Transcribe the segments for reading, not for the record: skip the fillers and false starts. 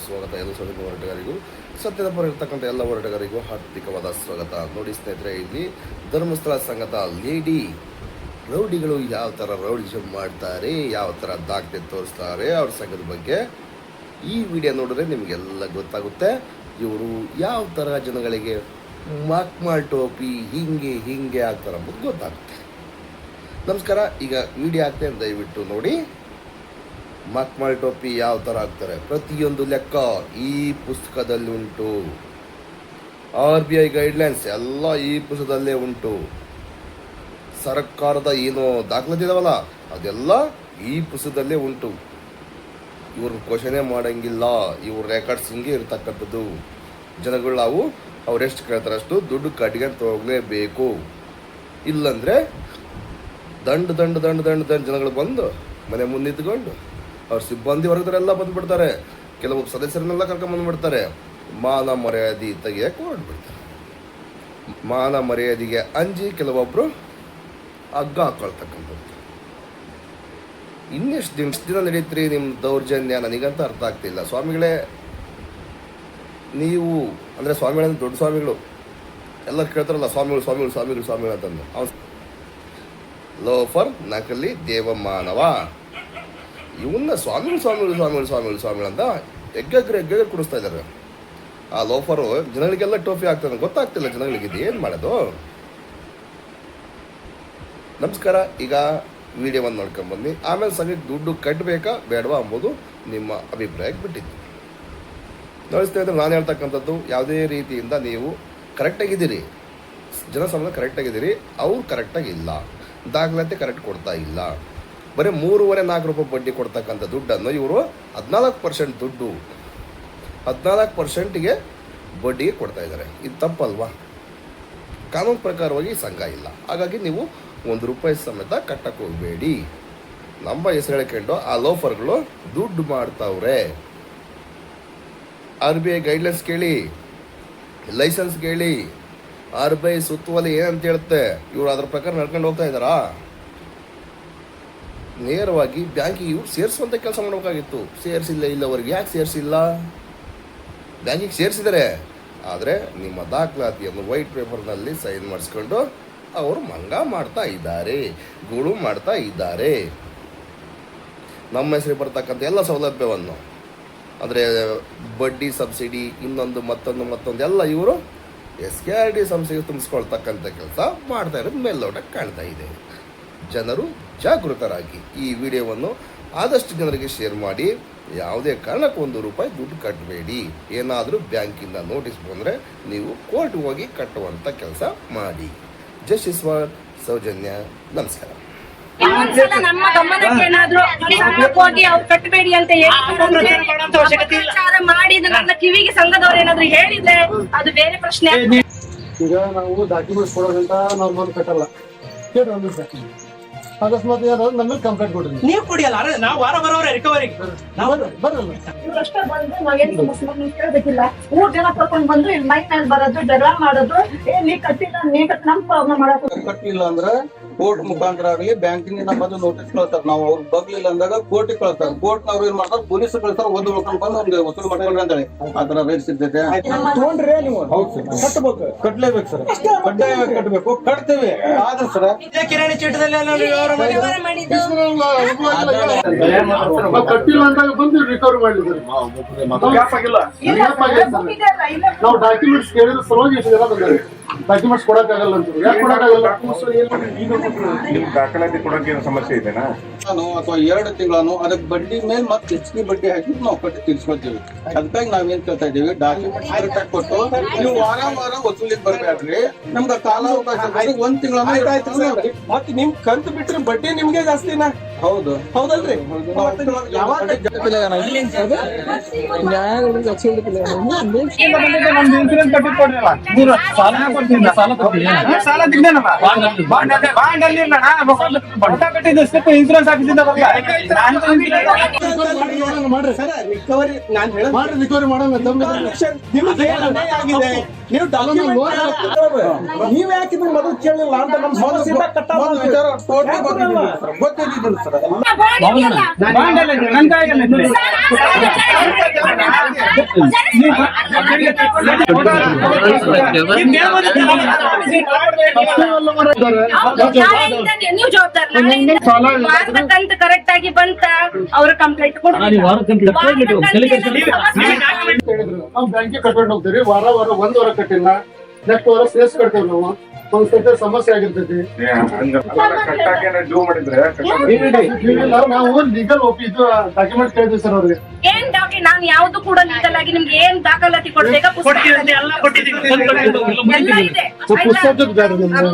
ಸ್ವಾಗತ. ಎಲ್ಲ ಸ್ವತಂತ್ರ ಹೋರಾಟಗಾರರಿಗೂ ಸತ್ಯದ ಪರ ಇರ್ತಕ್ಕಂಥ ಎಲ್ಲ ಹೋರಾಟಗಾರರಿಗೂ ಹಾರ್ದಿಕವಾದ ಸ್ವಾಗತ. ನೋಡಿ ಸ್ನೇಹಿತರೆ, ಇಲ್ಲಿ ಧರ್ಮಸ್ಥಳ ಸಂಘದ ಲೇಡಿ ರೌಡಿಗಳು ಯಾವ ಥರ ರೌಡಿಸಮ್ ಮಾಡ್ತಾರೆ, ಯಾವ ಥರ ದಾಖಲೆ ತೋರಿಸ್ತಾರೆ ಅವ್ರ ಸಂಘದ ಬಗ್ಗೆ ಈ ವಿಡಿಯೋ ನೋಡಿದ್ರೆ ನಿಮಗೆಲ್ಲ ಗೊತ್ತಾಗುತ್ತೆ. ಇವರು ಯಾವ ಥರ ಜನಗಳಿಗೆ ಮಾಕ್ಮಾಲ್ ಟೋಪಿ ಹಿಂಗೆ ಆಗ್ತಾರೆ ಅಂಬುದು ಗೊತ್ತಾಗುತ್ತೆ. ನಮಸ್ಕಾರ. ಈಗ ವಿಡಿಯೋ ಹಾಕ್ತೇನೆ, ದಯವಿಟ್ಟು ನೋಡಿ. ಮಾಕ್ಮಾಲ್ ಟೋಪಿ ಯಾವ ಥರ ಹಾಕ್ತಾರೆ ಪ್ರತಿಯೊಂದು ಲೆಕ್ಕ ಈ ಪುಸ್ತಕದಲ್ಲಿ ಉಂಟು. RBI ಗೈಡ್ಲೈನ್ಸ್ ಎಲ್ಲ ಈ ಪುಸ್ತಕದಲ್ಲೇ ಉಂಟು. ಸರ್ಕಾರದ ಏನು ದಾಖಲಾತಿದಾವಲ್ಲ ಅದೆಲ್ಲ ಈ ಪುಸ್ತಕದಲ್ಲೇ ಉಂಟು. ಇವ್ರನ್ನ ಕ್ವಶನೇ ಮಾಡೋಂಗಿಲ್ಲ, ಇವ್ರ ರೆಕಾರ್ಡ್ಸ್ ಹಿಂಗೆ ಇರ್ತಕ್ಕಂಥದ್ದು. ಜನಗಳು ನಾವು ಅವರೆಷ್ಟು ಕೇಳ್ತಾರೆ ಅಷ್ಟು ದುಡ್ಡು ಕಟ್ಕೊಂಡು ಹೋಗಲೇಬೇಕು. ಇಲ್ಲಂದರೆ ದಂಡ ಜನಗಳು ಬಂದು ಮನೆ ಮುಂದೆ ನಿಂತ್ಕೊಂಡು ಅವ್ರ ಸಿಬ್ಬಂದಿ ವರ್ಗದವರೆಲ್ಲ ಬಂದುಬಿಡ್ತಾರೆ. ಕೆಲವು ಸದಸ್ಯರನ್ನೆಲ್ಲ ಕರ್ಕೊಂಬಂದುಬಿಡ್ತಾರೆ. ಮಾನ ಮರ್ಯಾದೆ ತೆಗಿಯಕ್ಕೆ ಹೊರಡ್ಬಿಡ್ತಾರೆ. ಮಾನ ಮರ್ಯಾದೆಗೆ ಅಂಜಿ ಕೆಲವೊಬ್ಬರು ಹಗ್ಗ ಹಾಕೊಳ್ತಕ್ಕಂಥದ್ದು. ಇನ್ನೆಷ್ಟು ದಿನ ನಡೀತ್ರಿ ನಿಮ್ಮ ದೌರ್ಜನ್ಯ? ನನಗಂತ ಅರ್ಥ ಆಗ್ತಿಲ್ಲ. ಸ್ವಾಮಿಗಳೇ, ನೀವು ಅಂದರೆ ಸ್ವಾಮಿಗಳಂದ್ರೆ ದೊಡ್ಡ ಸ್ವಾಮಿಗಳು ಎಲ್ಲ ಕೇಳ್ತಾರಲ್ಲ, ಸ್ವಾಮಿಗಳು ಅಂತಂದು. ಅವ್ನು ಲೋಫರ್, ನಕಲಿ ದೇವಮಾನವ, ಇವನ್ನ ಸ್ವಾಮಿಗಳು ಅಂತ ಎಗ್ಗಗ್ರೆ ಕುಡಿಸ್ತಾ ಇದ್ದಾರೆ. ಆ ಲೋಫರು ಜನಗಳಿಗೆಲ್ಲ ಟೋಪಿ ಆಗ್ತದೆ, ಗೊತ್ತಾಗ್ತಿಲ್ಲ ಜನಗಳಿಗೆ ಇದು ಏನು ಮಾಡೋದು. ನಮಸ್ಕಾರ. ಈಗ ವಿಡಿಯೋವನ್ನು ನೋಡ್ಕೊಂಡ್ಬನ್ನಿ. ಆಮೇಲೆ ಸಂಘಕ್ಕೆ ದುಡ್ಡು ಕಟ್ಟಬೇಕಾ ಬೇಡವಾ ಅಂಬೋದು ನಿಮ್ಮ ಅಭಿಪ್ರಾಯಕ್ಕೆ ಬಿಟ್ಟಿದ್ದು. ನೋಡಿಸ್ತಾ ಇದ್ರೆ ನಾನು ಹೇಳ್ತಕ್ಕಂಥದ್ದು, ಯಾವುದೇ ರೀತಿಯಿಂದ ನೀವು ಕರೆಕ್ಟಾಗಿದ್ದೀರಿ, ಜನಸಂಖ್ಯೆ ಕರೆಕ್ಟಾಗಿದ್ದೀರಿ, ಅವ್ರು ಕರೆಕ್ಟಾಗಿಲ್ಲ, ದಾಖಲಾತಿ ಕರೆಕ್ಟ್ ಕೊಡ್ತಾ ಇಲ್ಲ. ಬರೀ 3.5-4 ರೂಪಾಯಿ ಬಡ್ಡಿ ಕೊಡ್ತಕ್ಕಂಥ ದುಡ್ಡನ್ನು ಇವರು 14% ದುಡ್ಡು 14%ಗೆ ಬಡ್ಡಿಗೆ ಕೊಡ್ತಾ ಇದ್ದಾರೆ. ಇದು ತಪ್ಪಲ್ವಾ? ಕಾನೂನು ಪ್ರಕಾರವಾಗಿ ಸಂಘ ಇಲ್ಲ. ಹಾಗಾಗಿ ನೀವು ₹1 ಸಮೇತ ಕಟ್ಟಕ್ಕೆ ಹೋಗಬೇಡಿ. ನಮ್ಮ ಹೆಸರು ಹೇಳ್ಕೊಂಡು ಆ ಲೋಫರ್ಗಳು ದುಡ್ಡು ಮಾಡ್ತಾವ್ರೆ. RBI ಗೈಡ್ಲೈನ್ಸ್ ಕೇಳಿ, ಲೈಸೆನ್ಸ್ ಕೇಳಿ, RBI ಸುತ್ತುವಲಿ ಏನಂತ ಹೇಳುತ್ತೆ, ಇವರು ಅದ್ರ ಪ್ರಕಾರ ನಡ್ಕೊಂಡು ಹೋಗ್ತಾ ಇದ್ದಾರಾ? ನೇರವಾಗಿ ಬ್ಯಾಂಕಿಗೆ ಇವ್ರು ಸೇರಿಸುವಂಥ ಕೆಲಸ ಮಾಡಬೇಕಾಗಿತ್ತು. ಸೇರಿಸಿಲ್ಲ. ಇಲ್ಲವರೆಗೆ ಯಾಕೆ ಸೇರಿಸಿಲ್ಲ? ಬ್ಯಾಂಕಿಗೆ ಸೇರಿಸಿದ್ದಾರೆ, ಆದರೆ ನಿಮ್ಮ ದಾಖಲಾತಿಯನ್ನು ವೈಟ್ ಪೇಪರ್ನಲ್ಲಿ ಸೈನ್ ಮಾಡಿಸ್ಕೊಂಡು ಅವರು ಮಂಗ ಮಾಡ್ತಾ ಇದ್ದಾರೆ, ಗೂಡು ಮಾಡ್ತಾ ಇದ್ದಾರೆ. ನಮ್ಮ ಹೆಸರಿಗೆ ಬರ್ತಕ್ಕಂಥ ಎಲ್ಲ ಸೌಲಭ್ಯವನ್ನು ಅಂದರೆ ಬಡ್ಡಿ, ಸಬ್ಸಿಡಿ, ಇನ್ನೊಂದು ಮತ್ತೊಂದು ಎಲ್ಲ ಇವರು SKRD ಸಂಸ್ಥೆಗೆ ತುಂಬಿಸ್ಕೊಳ್ತಕ್ಕಂಥ ಕೆಲಸ ಮಾಡ್ತಾ ಇರೋದು ಮೇಲ್ನೋಟಕ್ಕೆ ಕಾಣ್ತಾ ಇದೆ. ಜನರು ಜಾಗೃತರಾಗಿ ಈ ವಿಡಿಯೋವನ್ನು ಆದಷ್ಟು ಜನರಿಗೆ ಶೇರ್ ಮಾಡಿ. ಯಾವುದೇ ಕಾರಣಕ್ಕೂ ₹1 ದುಡ್ಡು ಕಟ್ಟಬೇಡಿ. ಏನಾದರೂ ಬ್ಯಾಂಕಿಂದ ನೋಟಿಸ್ ಬಂದರೆ ನೀವು ಕೋರ್ಟ್ ಹೋಗಿ ಕಟ್ಟುವಂಥ ಕೆಲಸ ಮಾಡಿ. Justice for Soujanya. ನಮಸ್ಕಾರ. ನಮ್ಮ ಗಮನಕ್ಕೆ ಏನಾದ್ರು ಹೋಗಿ ಅವ್ರು ಕಟ್ಟಬೇಡಿ ಅಂತ ಪ್ರಚಾರ ಮಾಡಿ ನನ್ನ ಕಿವಿಗೆ ಸಂಘದವ್ರು ಏನಾದ್ರು ಹೇಳಿದ್ರೆ ಅದು ಬೇರೆ ಪ್ರಶ್ನೆ. ಈಗ ನಾವು ಡಾಕ್ಯುಮೆಂಟ್ಸ್ ಕೊಡೋದಂತ ನಾವು ಬಂದು ಕಟ್ಟಲ್ಲ. ಅಕಸ್ಮಾತ್ ಏನಾದ್ರು ನಮ್ಮ ಕಂಪ್ಲೇಂಟ್ ಕೊಡ್ರಿ. ನೀವು ಕುಡಿಯಲ್ಲ, ನಾವು ವಾರ ಬರೋರೆ ರಿಕವರಿಗೆ ಬರಲ್ಲ. ಇವ್ರಷ್ಟೇ ಬಂದು ನಾವೇನು ಸಮಸ್ಯೆ ನೀವು ಕೇಳಬೇಕಿಲ್ಲ. 3 ಜನ ಕರ್ಕೊಂಡು ಬಂದು ಇಲ್ಲಿ ಮೈಕ್ ಮೇಲೆ ಬರೋದು, ಜಗಳ ಮಾಡೋದು, ನೀ ಕಟ್ಟಿಲ್ಲ ನಮ್ ಪ್ರಾಬ್ಲಮ್ ಮಾಡಕ್ಕೆ. ಕಟ್ಟಿಲ್ಲ ಅಂದ್ರೆ ಕೋರ್ಟ್ ಮುಖಾಂತರ ಆಗಲಿ ಬ್ಯಾಂಕಿನಿಂದ ಬಂದು ನೋಟಿಸ್ ಕಳ್ತಾರೆ. ನಾವು ಅವ್ರು ಬಗ್ಲಿಲ್ಲ ಅಂದಾಗ ಕೋರ್ಟ್ ಕಳ್ತಾರೆ. ಕೋರ್ಟ್ ನವ್ರು ಏನ್ ಮಾಡ್ತಾರೆ, ಪೊಲೀಸ್ ಕಳ್ತಾರೆ. ಒಂದು ಮುಖಂಡ್ ಬಂದು ಅವ್ರಿಗೆ ವಸೂಲು ಮಾಡ್ಕೊಂಡ್ರೆ ಅಂತೇಳಿ ಆ ತರ ರೈಟ್ಸ್ ಇರ್ತೈತೆ. ತಗೊಂಡ್ರೆ ನೀವು ಕಟ್ಟಬೇಕು, ಕಟ್ಲೇಬೇಕು ಸರ್, ಕಡ್ಡಾಯವಾಗಿ ಕಟ್ಟಬೇಕು. ಕಟ್ತೇವೆ ಆದ್ರೆ ಸರ್ ಕಿರಾಣಿ ಚೀಟದಲ್ಲಿ ಕಟ್ಟಿಲ್ಲ ಅಂದಾಗ ಬಂದು ರಿಕವರಿ ಮಾಡಿದ್ರು. ನಾವು ಡಾಕ್ಯುಮೆಂಟ್ಸ್ ಕೇಳಿದ್ರೆ ಸಲುವಾಗಿ ಎಷ್ಟು ಜನ ಬಂದಿದ್ದಾರೆ. ಡಾಕ್ಯುಮೆಂಟ್ಸ್ ಕೊಡಕ್ಕಾಗಲ್ಲ ಅಂತ. ಯಾಕೆ ಕೊಡಕ್ಕಾಗಲ್ಲ? ದಾಖಲಾತಿ ಕೊಡಕ್ಕೆ ಏನು ಸಮಸ್ಯೆ ಇದೆನಾ? ಅಥವಾ 2 ತಿಂಗಳನ್ನು ಅದಕ್ಕೆ ಬಡ್ಡಿ ಮೇಲೆ ಮತ್ತೆ ಹೆಚ್ಚಿಗೆ ಬಡ್ಡಿ ಹಾಕಿ ನಾವು ಕಟ್ಟಿ ತೀರ್ಸ್ಕೊಳ್ತೀವಿ. ಅದಕ್ಕಾಗಿ ನಾವೇನ್ ಕೇಳ್ತಾ ಇದೀವಿ, ಡಾಕ್ಯುಮೆಂಟ್ಸ್ ಕರೆಕ್ಟ್ ಕೊಟ್ಟು ನೀವು ವಾರ ವಸೂಲಿಗೆ ಬರ್ಬೇಡ್ರಿ. ನಮ್ಗೆ ಕಾಲಾವಕಾಶ 1 ತಿಂಗಳ ಮತ್ತೆ ನಿಮ್ ಕಂತು ಬಿಟ್ರೆ ಬಡ್ಡಿ ನಿಮ್ಗೆ ಜಾಸ್ತಿನಾ? ಹೌದು, ಹೌದಲ್ರಿ? ಇನ್ಸೂರೆನ್ಸ್ ಆಫೀಸಿಂದ ರಿಕವರಿ ನಾನು ಹೇಳ ರಿಕವರಿ ಮಾಡೋಣ. ನೀವು ನೀವ್ ಯಾಕೆ ಮೊದಲು ಕೇಳಿಲ್ಲ ಅಂತ ನಮ್ಮ ಸಮಸ್ಯೆ ಗೊತ್ತಿದ್ದೀನಿ ಸರ್. ಸರ್ ನೀವು ಜವಾಬ್ದಾರ ಕರೆಕ್ಟ್ ಆಗಿ ಬಂತ ಅವ್ರ ಕಂಪ್ಲೇಂಟ್ ನಾವು ಬ್ಯಾಂಕಿಗೆ ಕಟ್ಕೊಂಡು ಹೋಗ್ತೀವಿ ವಾರ ಒಂದ್ ವಾರ ಕಟ್ಟಿಲ್ಲ ನೆಕ್ಸ್ಟ್ ವಾರ ಸೇರ್ಸ್ ಕಟ್ತೇವೆ ನಾವು ಒಂದ್ಸತಿ ಸಮಸ್ಯೆ ಆಗಿರ್ತೈತಿ ನಾವು ಲೀಗಲ್ ಇದು ಡಾಕ್ಯುಮೆಂಟ್ ಕೇಳಿದ್ವಿ ಸರ್ ಅವ್ರಿಗೆ ಏನ್ ಡಾಕ್ಯುಮೆಂಟ್ ನಾನು ಯಾವ್ದು ಕೂಡ ಲೀಗಲ್ ಆಗಿ ನಿಮ್ಗೆ ಏನ್ ದಾಖಲಾತಿ ಕೊಡ್ಬೇಕಾ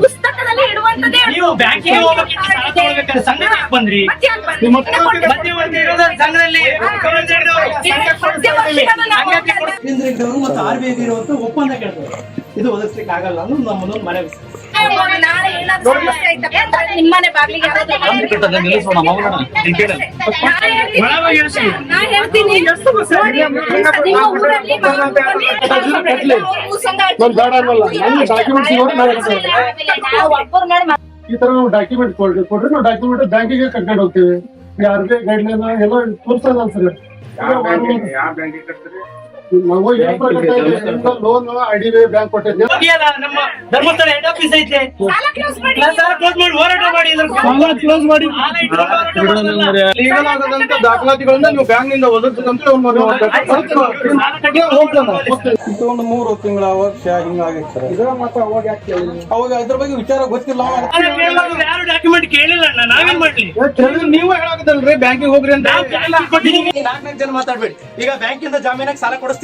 ಪುಸ್ತಕದಲ್ಲಿ ಇಡುವಂತದ್ದೇ ನೀವು ಬ್ಯಾಂಕಿಗೆ ಹೋಗ್ಬೇಕಾದ್ರೆ ಸಂಘಕ್ಕೆ ಬಂದ್ರಿ ಸಂಘದಲ್ಲಿ ಕೇಂದ್ರದವರು ಮತ್ತು RBI ಇರುವಂತ ಒಪ್ಪಂದ ಕೇಳ್ತಾರೆ ಇದು ಒದಗಿಸ್ಲಿಕ್ಕೆ ಆಗಲ್ಲ ಅನ್ನೋದು ನಮ್ಮದೊಂದು ಮನವಿ. ನಾಳೆ ಏನಾದ್ರು ಸಮಸ್ಯೆ ಆಯ್ತಪ್ಪ ಅಂದ್ರೆ ನಿಮ್ಮನೆ ಬಾಗಿಲಿಗೆ ನಾ ಹೇಳ್ತೀನಿ ನಿಮ್ಮ ಊರಲ್ಲಿ ಬೇಡ ಅನ್ನಲ್ಲ ನಮ್ಗೆ ಡಾಕ್ಯುಮೆಂಟ್ಸ್ ನಾವು ಒಬ್ಬರು ನೋಡಿ ಈ ತರ ನಾವು ಡಾಕ್ಯುಮೆಂಟ್ ಕೊಡ್ರಿ ನಾವು ಡಾಕ್ಯುಮೆಂಟ್ ಬ್ಯಾಂಕಿಗೆ ಕಟ್ಕೊಂಡು ಹೋಗ್ತೀವಿ RBI ಗೈಡ್ಲೈನ್ ಎಲ್ಲ ತೋರ್ಸಲ್ಲ ಸರ್ ನಾವು ಲೋನ್ IDBI ಬ್ಯಾಂಕ್ ಕೊಟ್ಟಿದ್ದೆ ನಮ್ಮ ಧರ್ಮಸ್ಥಳ ಹೆಡ್ ಆಫೀಸ್ ಐತೆ ಸಾಲ ಕ್ಲೋಸ್ ಮಾಡಿ ಹೋರಾಟ ಮಾಡಿ ಕ್ಲೋಸ್ ಮಾಡಿ ಲೀಗಲ್ ಆಗದಂತ ದಾಖಲಾತಿಗಳನ್ನ ನೀವು ಬ್ಯಾಂಕ್ ನಿಂದ ಒದಗಿಸಂತ ಒಂದು 3 ತಿಂಗಳ ವರ್ಷ ಹಿಂಗಾಗಿತ್ತು ಸರ್ ಇದರ ಮಾತ್ರ ಅವಾಗ ಯಾಕೆ ಅವಾಗ ಅದ್ರ ಬಗ್ಗೆ ವಿಚಾರ ಗೊತ್ತಿಲ್ಲ ಯಾರು ಡಾಕ್ಯುಮೆಂಟ್ ಕೇಳಿಲ್ಲ ಅಣ್ಣ ನಾವೇನ್ ಮಾಡ್ಲಿ ನೀವು ಹೇಳಾಕತ್ತಲ್ರಿ ಬ್ಯಾಂಕಿಗೆ ಹೋಗ್ರಿ ಅಂತ 4 ಜನ ಮಾತಾಡ್ಬೇಡಿ. ಈಗ ಬ್ಯಾಂಕಿಂದ ಜಾಮೀನಾಗಿ ಸಾಲ ಕೊಡಿಸ್ತಿದ್ರ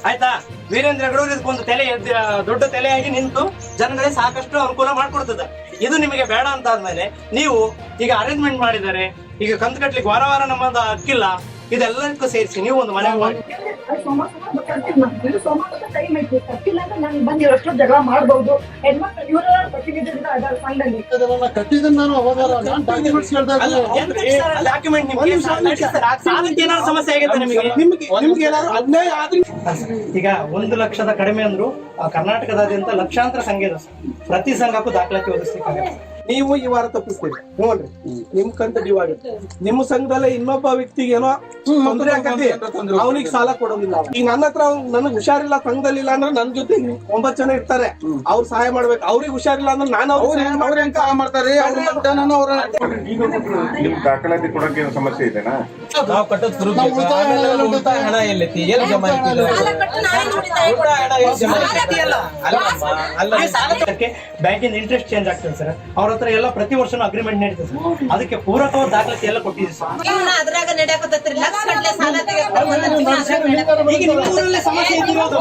ಆಯ್ತಾ, ವೀರೇಂದ್ರ ಹೆಗಡೆ ಒಂದು ತಲೆ ದೊಡ್ಡ ತಲೆಯಾಗಿ ನಿಂತು ಜನಗಳಿಗೆ ಸಾಕಷ್ಟು ಅನುಕೂಲ ಮಾಡ್ಕೊಡ್ತದ. ಇದು ನಿಮಗೆ ಬೇಡ ಅಂತ ಆದ್ಮೇಲೆ ನೀವು ಈಗ ಅರೇಂಜ್ಮೆಂಟ್ ಮಾಡಿದ್ದಾರೆ, ಈಗ ಕಂತು ಕಟ್ಲಿಕ್ಕೆ ವಾರ ನಮ್ಮದ ಹಕ್ಕಿಲ್ಲ, ಇದೆಲ್ಲಕ್ಕೂ ಸೇರಿಸಿ ನೀವು ಒಂದು ಮನೆ ಮಾಡಿ. ಟೈಮ್ ಐತಿ ಕಟ್ಟಿಲ್ಲ ಅಂದ್ರೆ ನಾನು ಬಂದು ಇವರಷ್ಟು ಜಗಳ ಮಾಡ್ಬಹುದು. ಹೆಣ್ಮಕ್ಳು ಇವರ ಪ್ರತಿನಿಧಿಗಳ ಅದರ ಸಂಘದಲ್ಲಿ ಕಟ್ಟಿದ್ದನ್ನ ನಾನು ಅವಾಗ ಡಾಕ್ಯುಮೆಂಟ್ಸ್ ಕೇಳ್ತಾ ಡಾಕ್ಯುಮೆಂಟ್ ನಿಮ್ಗೆ ಸಾಲಕ್ಕೆ ಏನಾದ್ರು ಸಮಸ್ಯೆ ಆಗಿದೆ ನಿಮ್ಗೆ ಏನಾದ್ರು ಅನ್ಯಾಯ ಆದ್ರೆ ಈಗ 1 ಲಕ್ಷದ ಕಡಿಮೆ ಅಂದ್ರು ಕರ್ನಾಟಕದಾದ್ಯಂತ ಲಕ್ಷಾಂತರ ಸಂಘ ಇದೆ. ಪ್ರತಿ ಸಂಘಕ್ಕೂ ದಾಖಲಾತಿ ಒದಗಿಸ್ಲಿಕ್ಕಾಗತ್ತೆ. ನೀವು ಈ ವಾರ ತಪ್ಪಿಸ್ತೀರಿ ನೋಡ್ರಿ, ನಿಮ್ ಕಂತ ಡ್ಯೂ ಆಗುತ್ತೆ. ನಿಮ್ಮ ಸಂಘದಲ್ಲೇ ಇನ್ನೊಬ್ಬ ವ್ಯಕ್ತಿಗೆ ಏನೋ ತೊಂದರೆ ಆಗತ್ತೆ, ಅವನಿಗೆ ಸಾಲ ಕೊಡೋದಿಲ್ಲ. ಈಗ ನನ್ನ ಹತ್ರ ನನಗ್ ಹುಷಾರಿಲ್ಲ, ಸಂಘದಲ್ಲಿಲ್ಲ ಅಂದ್ರೆ ನನ್ ಜೊತೆ 9 ಜನ ಇರ್ತಾರೆ, ಅವ್ರು ಸಹಾಯ ಮಾಡ್ಬೇಕು. ಅವ್ರಿಗೆ ಹುಷಾರಿಲ್ಲ ಅಂದ್ರೆ ನಾನು ಅವ್ರ ಹೆಂಗ್ ಸಹಾಯ ಮಾಡ್ತಾರೆ, ನಿಮ್ ದಾಖಲಾತಿ ಕೊಡಕ್ಕೆ ಸಮಸ್ಯೆ ಇದೆನಾ? ನಾವು ಕಟ್ಟೋದು ಉಳಿತಾಯ ಹಣ ಎಲ್ಲೈತಿ, ಎಲ್ಲಿ ಜಮಾ ಬ್ಯಾಂಕಿನ ಇಂಟ್ರೆಸ್ಟ್ ಚೇಂಜ್ ಆಗ್ತದೆ ಸರ್. ಅವ್ರ ಹತ್ರ ಎಲ್ಲ ಪ್ರತಿ ವರ್ಷ ಅಗ್ರಿಮೆಂಟ್ ನಡೀತದೆ ಸರ್. ಅದಕ್ಕೆ ಪೂರಕವಾದ ದಾಖಲಾತಿ ಎಲ್ಲ ಕೊಟ್ಟಿದ್ದೀವಿ ಸರ್. ಅದ್ರಾಗ ನಡೆಯಕತ್ತೈತ್ರಿ ಲಕ್ಷ ಗಟ್ಟಲೆ ಸಾಲ ಈಗ ನಿಮ್ಮ ಊರಲ್ಲೇ ಸಮಸ್ಯೆ ಇದ್ದಿರೋದು.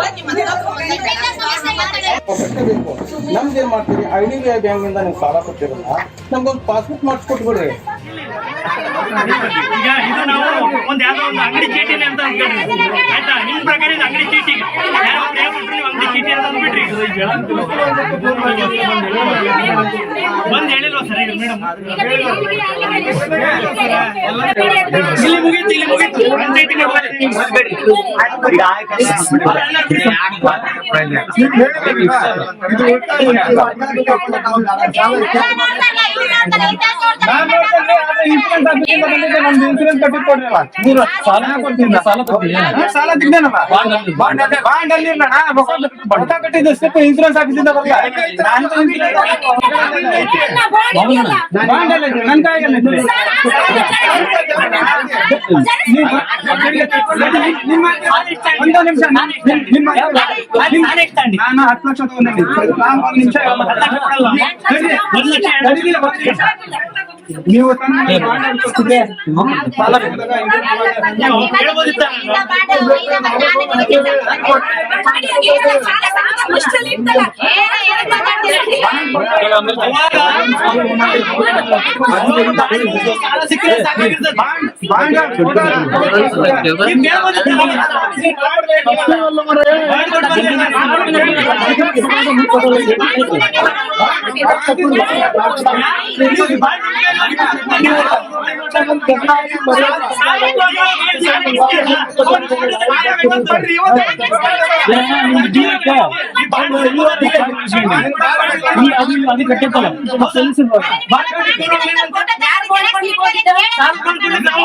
ನಮ್ದೇನ್ ಮಾಡ್ತೀವಿ, IDBI ಬ್ಯಾಂಕ್ ಇಂದ ನೀವು ಸಾಲ ಕೊಟ್ಟಿರಲ್ಲ, ನಮ್ಗೊಂದು ಪಾಸ್ಬುಕ್ ಮಾಡಿಸ್ಕೊಟ್ಬಿಡ್ರಿ. ಈಗ ಇದು ನಾವು ಯಾವ್ದೋ ಒಂದು ಅಂಗಡಿ ಚೀಟಿನೇ ಅಂತ ಅನ್ಕೊಂಡ್ರಿ ಆಯ್ತಾ, ನಿಮ್ ಪ್ರಕಾರ ಇದು ಅಂಗಡಿ ಚೀಟಿ ನೀವು ಅಂಗಡಿ ಚೀಟಿ ಅಂತ ಅಂದ್ಬಿಟ್ರಿ. ಬಂದ್ ಹೇಳಿಲ್ವಾ ಸರ್ ಈಗ ಮೇಡಮ್? ಇಲ್ಲಿ ಮುಗೀತು ಪಂಚಾಯತಿಗೆ ಇನ್ಸೂರೆನ್ಸ್ ಕಟ್ಟಿ ಕೊಡ್ರಲ್ಲ, ಸಾಲ ತೆಗ್ದೇನಲ್ಲ ಬಾಂಡ್ ಅಲ್ಲಿ ಬಡ್ಡ ಕಟ್ಟಿದ್ದು ಸ್ಟೆಪ್ ಇನ್ಸೂರೆನ್ಸ್ ಆಫೀಸಿಂದ ಬರಲ್ಲ. ಬಾಂಡ್ ಅಲ್ಲಿ ನನ್ ಕಾಯಿಗೆ ಒಂದು ನಿಮಿಷ, ನಾನು 10 ಲಕ್ಷ ತಗೊಂಡಿದ್ದೀನಿ, 1 ನಿಮಿಷ ನೀವು ಅದು ಕಟ್ಟಿತ್ತಲ್ಲ ಸಾಲ ಕೊಡ್ತೀವಿ ನಾವು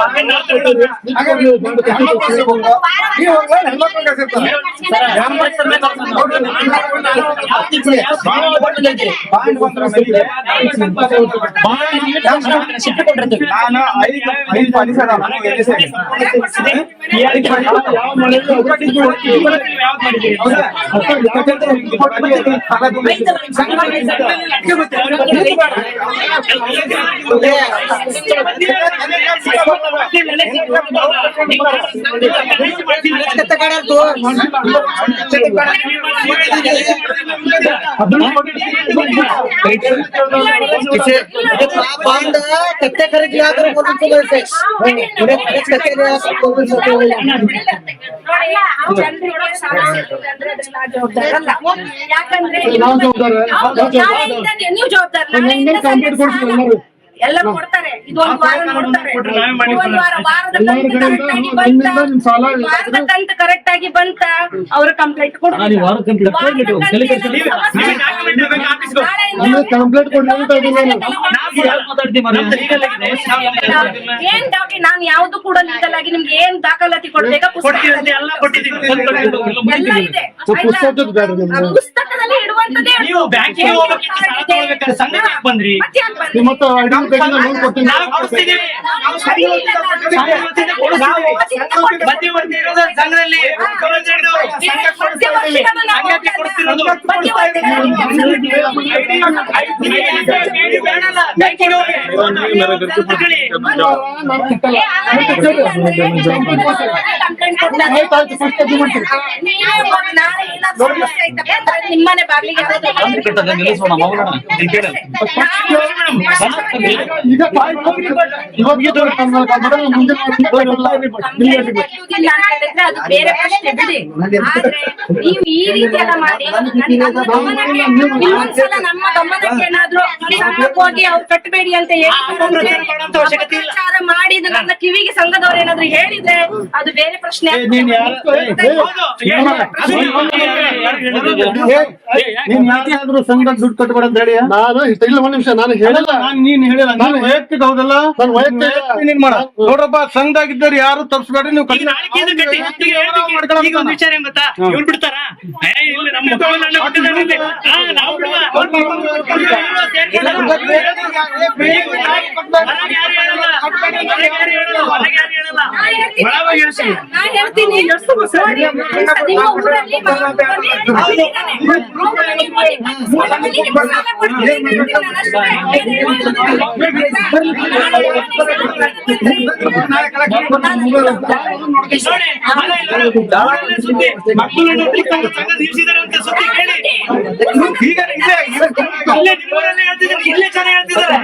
ನಾನು 5 ಪಾಲಿಸ ಯಾಕಂದ್ರೆ ನೀವು ಜವಾಬ್ದಾರ ಎಲ್ಲ ಕೊಡ್ತಾರೆ. ಇದು ಒಂದು ವಾರ ನೋಡ್ತಾರೆ, ವಾರದ ಕಂತು ಕರೆಕ್ಟ್ ಆಗಿ ಬಂತ ಅವ್ರ ಕಂಪ್ಲೇಂಟ್ ಕೊಡ್ತಾರೆ. ಏನ್ ಡಾಕ್ಟರ್ ನಾನು ಯಾವ್ದು ಕೂಡ ಲೀಗಲ್ ಆಗಿ ನಿಮ್ಗೆ ಏನ್ ದಾಖಲಾತಿ ಕೊಡ್ಬೇಕಾ ಪುಸ್ತಕದಲ್ಲಿ ಇದೆ. ಪುಸ್ತಕದಲ್ಲಿ ಇಡುವಂತದ್ದೇ ನೀವು ಬ್ಯಾಂಕಿಗೆ ಹೋಗ್ಬೇಕಾದ್ರೆ ಸಂಘ ಬಂದ್ರಿ ಮಧ್ಯವರ್ತಿ ಇರೋದು ಸಂಘದಲ್ಲಿ ನಿಮ್ಮನೆ ಬಾಗಿಲಿಗೆ ಅದು ಬೇರೆ ಪ್ರಶ್ನೆ ಬಿಡಿ. ಆದ್ರೆ ನೀವು ಈ ರೀತಿ ಎಲ್ಲ ಮಾಡಿ ಒಂದ್ಸಲ ನಮ್ಮ ಗಮನಕ್ಕೆ ಏನಾದ್ರು ಹೋಗಿ ಅವ್ರು ಕಟ್ಟಬೇಡಿ ಅಂತ ಪ್ರಚಾರ ಮಾಡಿ ನನ್ನ ಕಿವಿಗೆ ಸಂಘದವ್ರು ಏನಾದ್ರು ಹೇಳಿದ್ರೆ ಅದು ಬೇರೆ ಪ್ರಶ್ನೆ. ಸಂಘ ದುಡ್ಡು ಕಟ್ಟಬೇಡ ಅಂತ ಹೇಳಿ ನಾನು ಇಲ್ಲ ಒಂದ್ ನಿಮಿಷ ನಾನು ಹೇಳಲ್ಲ. ನೀನ್ ಹೇಳಿಲ್ಲ, ನಾನು ವೈಯಕ್ತಿಕ ಹೌದಲ್ಲ, ನಾನು ವೈಯಕ್ತಿಕ ನೀನ್ ಮಾಡ ನೋಡ್ರಪ್ಪ. ಸಂಘದಾಗಿದ್ದಾರೆ ಯಾರು ತಪ್ಪಿಸ್ಬೇಡ್ರಿ. ನೀವು ಈಗ ಒಂದು ವಿಚಾರ ಏನ್ ಗೊತ್ತಾ, ಇವ್ರು ಬಿಡ್ತಾರ ನಮ್ಮ ಹೇಳ್ತೀನಿ ಮಕ್ಕಳನ್ನು ನಿಲ್ಸಿದಾರೆ ಅಂತ ಸುದ್ದಿ ಕೇಳಿ ಈಗ ಇಲ್ಲೇ ನಿಮ್ಮೂರಲ್ಲಿ ಹೇಳ್ತಿದ್ದಾರೆ, ಇಲ್ಲೇ ಜನ ಹೇಳ್ತಿದ್ದಾರೆ.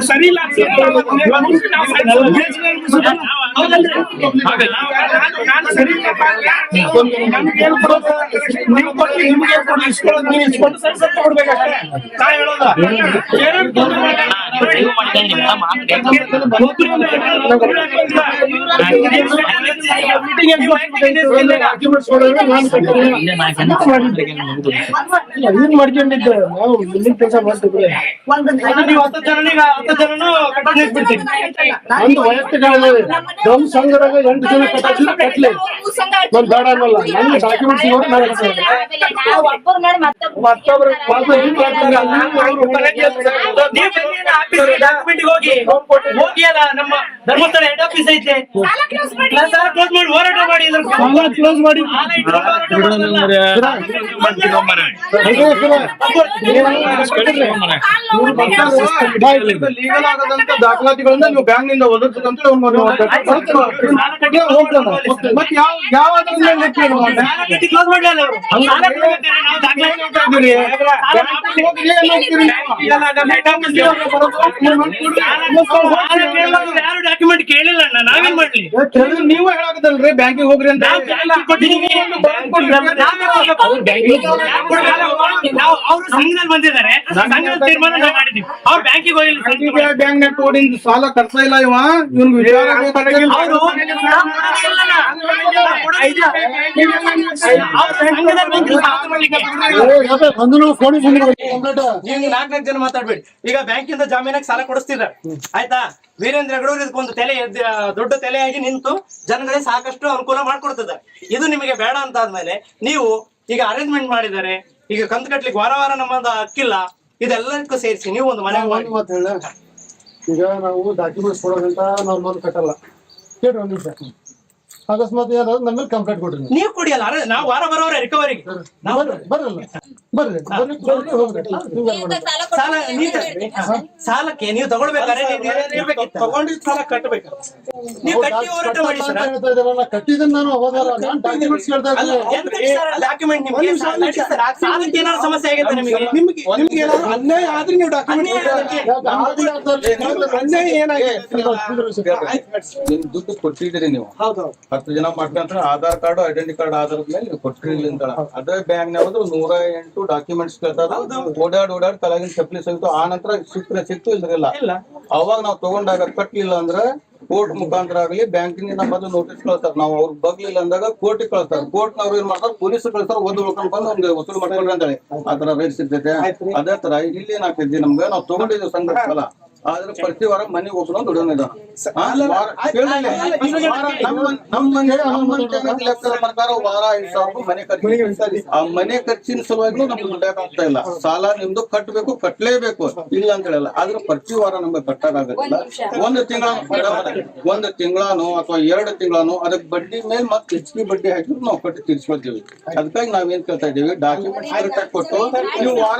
ಸರಿ ಇಲ್ಲ ಏನ್ ಮಾಡ್ಕೊಂಡಿದ್ದೆ ನಾವು ಮುಂದಿನ ಕೆಲಸ ಮಾಡ್ತಿದ್ರೆ ನೀವು 10 ಜನನು ನಂದು ವೈಯಕ್ತಿಕ ನಮ್ ಸಂಘದಾಗ 8 ಜನ ಕಟ್ಲಿ ನಾನು ಬೇಡ ಅನ್ನಲ್ಲ. ನನ್ನ ಡಾಕ್ಯುಮೆಂಟ್ಸ್ ನೋಡಿ ನಾನು ಮತ್ತೊಬ್ರು ಹೋಗಿ ಅಲ್ಲ ನಮ್ಮ ಧರ್ಮಸ್ಥಳ ಹೆಡ್ ಆಫೀಸ್ ಐತೆ, ಕ್ಲೋಸ್ ಮಾಡಿ ಹೋರಾಟ ಮಾಡಿ ಕ್ಲೋಸ್ ಮಾಡಿ ಲೀಗಲ್ ಆಗದಂತ ದಾಖಲಾತಿಗಳನ್ನ ನೀವು ಬ್ಯಾಂಕ್ ನಿಂದ ಒದಗಿಸದಂತ ಮತ್ತೆ ಯಾವ ಕ್ಲೋಸ್ ಮಾಡಲಿಲ್ಲ ಯಾರು ಡಾಕ್ಯುಮೆಂಟ್ ಕೇಳಿಲ್ಲ, ನಾವೇನ್ ಮಾಡ್ಲಿ? ನೀವು ಹೇಳಾಕದಲ್ರಿ ಬ್ಯಾಂಕಿಗೆ ಹೋಗ್ರಿ ಅಂತ. ಅವರು ಸಂಘದಲ್ಲಿ ಬಂದಿದ್ದಾರೆ, ಸಂಘದ ತೀರ್ಮಾನ ನಾವು ಮಾಡಿದೀವಿ. ಅವ್ರು ಬ್ಯಾಂಕಿಗೆ ಹೋಗಿಲ್ಲ. ಬ್ಯಾಂಕ್ ತೋಡಿಂದ ಸಾಲ ಕಟ್ತಾ ಇಲ್ಲ ಇವ, ಇವ್ನಿಗೆ ವಿಚಾರ ಅವರು ನೀವು 4 ಜನ ಮಾತಾಡ್ಬೇಡಿ. ಈಗ ಬ್ಯಾಂಕಿಂದ ಜಾಮೀನಾಗಿ ಸಾಲ ಕೊಡಿಸ್ತಿದ್ದಾರೆ, ಆಯ್ತಾ? ವೀರೇಂದ್ರ ಹೆಗಡೆ ಇದಕ್ಕೊಂದು ದೊಡ್ಡ ತಲೆಯಾಗಿ ನಿಂತು ಜನಗಳಿಗೆ ಸಾಕಷ್ಟು ಅನುಕೂಲ ಮಾಡ್ಕೊಡ್ತಿದ್ದಾರೆ. ಇದು ನಿಮಗೆ ಬೇಡ ಅಂತ ಆದ್ಮೇಲೆ ನೀವು ಈಗ ಅರೇಂಜ್ಮೆಂಟ್ ಮಾಡಿದ್ದಾರೆ, ಈಗ ಕಂತು ಕಟ್ಲಿಕ್ಕೆ ವಾರ ನಮ್ಮದು ಹಕ್ಕಿಲ್ಲ, ಇದೆಲ್ಲದಕ್ಕೂ ಸೇರಿಸಿ ನೀವು ಒಂದು ಮನೆ ಮಾಡಿ. ಈಗ ನಾವು ಡಾಕ್ಯುಮೆಂಟ್ಸ್ ಕೊಡೋದಂತ ನಾವು ಲೋನ್ ಕಟ್ಟಲ್ಲ. ಕೇಳ್ರಿ ಒಂದ್ ನಿಮಿಷ, ಅಕಸ್ಮಾತ್ ಏನಾದ್ರು ನಮ್ಮ ಮೇಲೆ ಕಂಪ್ಲೇಂಟ್ ಕೊಡ್ರಿ ನೀವು. ನೀವು ಕೊಡಿಯಲ್ಲ, ನಾವು ವಾರ ಬರೋರೆ ರಿಕವರಿಗೆ ಬರ್ರಿ ಸಾಲ ಸಾಲಕ್ಕೆ ನೀವು ತಗೊಳ್ಬೇಕಾದ್ರೆ ತಗೊಂಡಿದ್ ಸಾಲ ಕಟ್ಟಬೇಕು. ನೀವು ಕಟ್ಟಿ ಹೋರಾಟ ಮಾಡಿ ಸರ್. ಕಟ್ಟಿದ್ದೀನಿ ನಾನು, ಡಾಕ್ಯುಮೆಂಟ್ಸ್ ಕೇಳ್ತಾ ಡಾಕ್ಯುಮೆಂಟ್ ನಿಮ್ಗೆ ಸಾಲಕ್ಕೆ ಏನಾದ್ರು ಸಮಸ್ಯೆ ಆಗಿದೆ ನಿಮ್ಗೆ ಏನಾದ್ರು ಅನ್ಯಾಯ ಆದ್ರೆ ನೀವು ಡಾಕ್ಯುಮೆಂಟ್ ಅನ್ಯಾಯ ಏನಾಗಿದೆ ನಿಮ್ ದುಡ್ಡು ಕೊಟ್ಟಿದ್ದೀರಿ ನೀವು. ಹೌದು 10 ಜನ ಮಾಡ್ಕೊಂಡ್ರೆ ಆಧಾರ್ ಕಾರ್ಡ್ ಐಡೆಂಟಿ ಕಾರ್ಡ್ ಆಧಾರದ ಮೇಲೆ ನೀವು ಕೊಟ್ಟಿರ್ಲಿ ಅಂತ. ಅದೇ ಬ್ಯಾಂಕ್ ನಾವ್ದು 108 ಡಾಕ್ಯುಮೆಂಟ್ಸ್ ಕೇಳ್ತಾರೆ. ಓಡಾಡ್ ಕಲಾಗಿನ ಚಪ್ಪಲಿ ಸಿಗ್ತು, ಆ ನಂತರ ಸಿಕ್ತು ಇಲ್ದಿರಲ್ಲ. ಅವಾಗ ನಾವು ತಗೊಂಡಾಗ ಕಟ್ಲಿಲ್ಲ ಅಂದ್ರೆ ಕೋರ್ಟ್ ಮುಖಾಂತರ ಆಗಲಿ ಬ್ಯಾಂಕಿನಿಂದ ಮೊದಲು ನೋಟಿಸ್ ಕಳ್ತಾರೆ. ನಾವು ಅವ್ರಿಗೆ ಬಗ್ಲಿಲ್ಲ ಅಂದಾಗ ಕೋರ್ಟಿಗೆ ಕಳ್ತಾರೆ. ಕೋರ್ಟ್ನವ್ರು ಏನ್ ಮಾಡ್ತಾರೆ, ಪೊಲೀಸ್ ಕಳ್ತಾರೆ, ಒಂದು ಉಳ್ಕೊಂಡ್ ಬಂದು ನಮ್ಗೆ ವಸೂಲು ಮಾಡ್ಕೊಂಡ್ರೆ ಅಂತೇಳಿ ಆತರ ರೇಟ್ ಸಿಗ್ತೈತೆ. ಅದೇ ತರ ಇಲ್ಲಿ ಏನಾಗ್ತೈತಿ, ನಮ್ಗೆ ನಾವು ತಗೊಂಡಿದ್ದೀವಿ ಸಂಘ ಸಾಲ, ಆದ್ರೆ ಪ್ರತಿ ವಾರ ಮನೆಗೆ ಒಬ್ಬನು ದುಡಿಯೋನಿದ ಪ್ರಕಾರ ವಾರ 5,000 ಮನೆ ಖರ್ಚು. ಆ ಮನೆ ಖರ್ಚಿನ ಸಲುವಾಗಿ ನಮ್ಗೆ ದುಡ್ಡಾಗ್ತಾ ಇಲ್ಲ. ಸಾಲ ನಿಮ್ದು ಕಟ್ಟಬೇಕು, ಕಟ್ಲೇಬೇಕು, ಇಲ್ಲ ಅಂತ ಹೇಳಲ್ಲ. ಆದ್ರೆ ಪ್ರತಿ ವಾರ ನಮ್ಗೆ ಕಟ್ಟಕ್ಕಾಗತ್ತಿಲ್ಲ. ಒಂದು ತಿಂಗಳಾನು ಅಥವಾ 2 ತಿಂಗಳಾನು ಅದಕ್ಕೆ ಬಡ್ಡಿ ಮೇಲೆ ಮತ್ತೆ ಹೆಚ್ಚಿಗೆ ಬಡ್ಡಿ ಹಾಕಿದ್ರು ನಾವು ಕಟ್ಟಿ ತೀರ್ಸ್ಕೊಳ್ತೀವಿ. ಅದಕ್ಕಾಗಿ ನಾವೇನ್ ಕೇಳ್ತಾ ಇದೀವಿ, ಡಾಕ್ಯುಮೆಂಟ್ಸ್ ಕರೆಕ್ಟ್ ಆಗಿ ಕೊಟ್ಟು ನೀವು ವಾರ